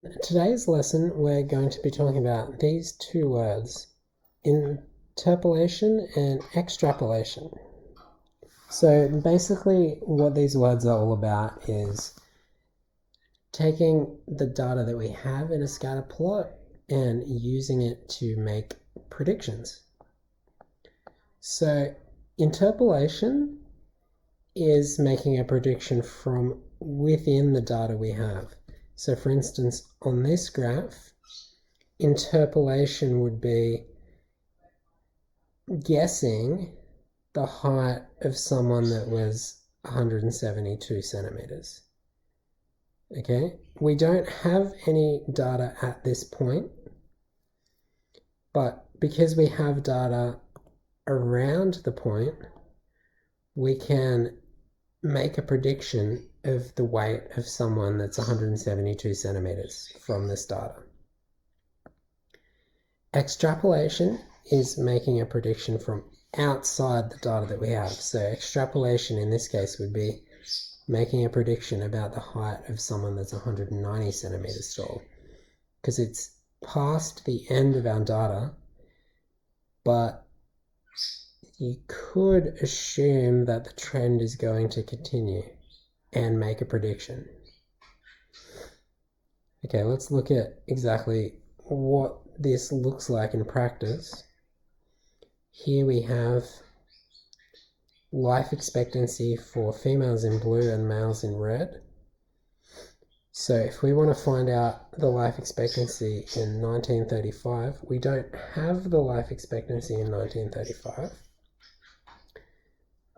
Today's lesson, we're going to be talking about these two words, interpolation and extrapolation. So basically what these words are all about is taking the data that we have in a scatter plot and using it to make predictions. So interpolation is making a prediction from within the data we have. So for instance, on this graph, interpolation would be guessing the height of someone that was 172 centimeters. Okay, we don't have any data at this point, but because we have data around the point, we can make a prediction of the weight of someone that's 172 centimeters from this data. Extrapolation is making a prediction from outside the data that we have. So extrapolation in this case would be making a prediction about the height of someone that's 190 centimeters tall, because it's past the end of our data, but you could assume that the trend is going to continue and make a prediction. Okay, let's look at exactly what this looks like in practice. Here we have life expectancy for females in blue and males in red. So if we want to find out the life expectancy in 1935, we don't have the life expectancy in 1935,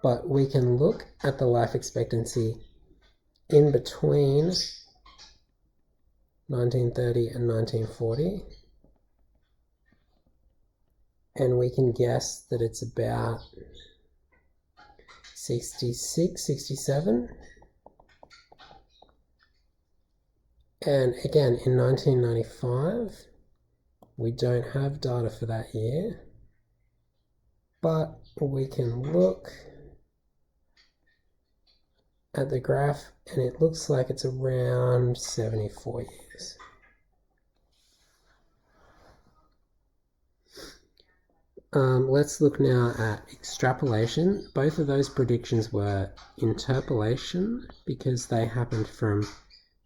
but we can look at the life expectancy in between 1930 and 1940, and we can guess that it's about 66, 67. And again, in 1995, we don't have data for that year, but we can look at the graph and it looks like it's around 74 years. Let's look now at extrapolation. Both of those predictions were interpolation because they happened from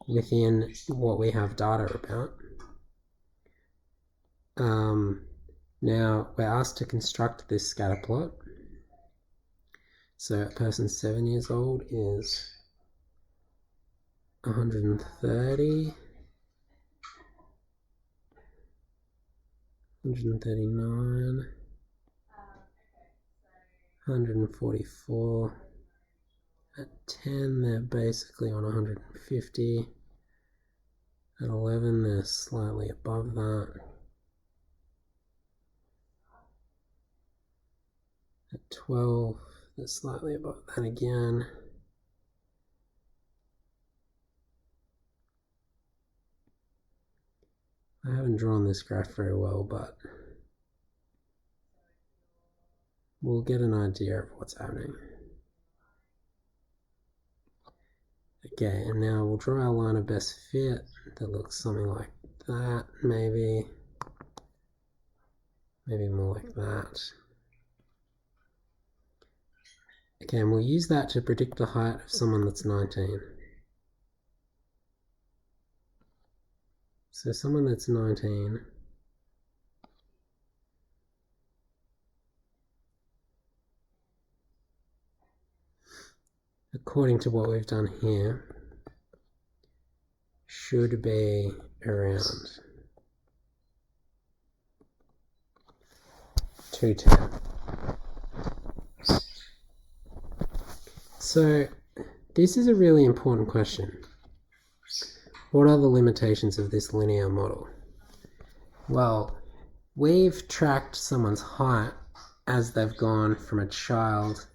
within what we have data about. Now we're asked to construct this scatter plot. So a person 7 years old is 130, 139, 144. At 10, they're basically on 150. At 11, they're slightly above that. At 12, they're slightly above that again. I haven't drawn this graph very well, but we'll get an idea of what's happening. Okay, and now we'll draw our line of best fit that looks something like that, maybe more like that. Okay, and we'll use that to predict the height of someone that's 19. So someone that's 19, according to what we've done here, should be around 210. So this is a really important question. What are the limitations of this linear model? Well, we've tracked someone's height as they've gone from a child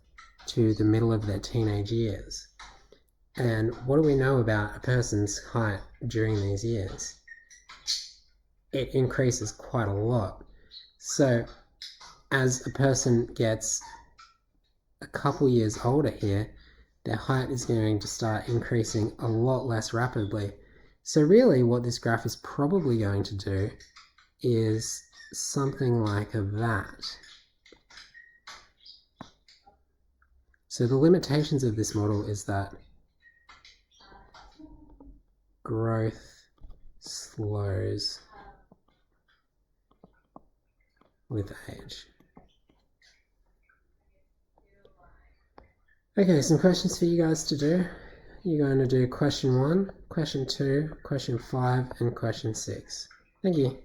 to the middle of their teenage years. And what do we know about a person's height during these years? It increases quite a lot. So as a person gets a couple years older here, their height is going to start increasing a lot less rapidly. So really what this graph is probably going to do is something like that. So the limitations of this model is that growth slows with age. Okay, some questions for you guys to do. You're going to do question 1, question 2, question 5, and question 6. Thank you.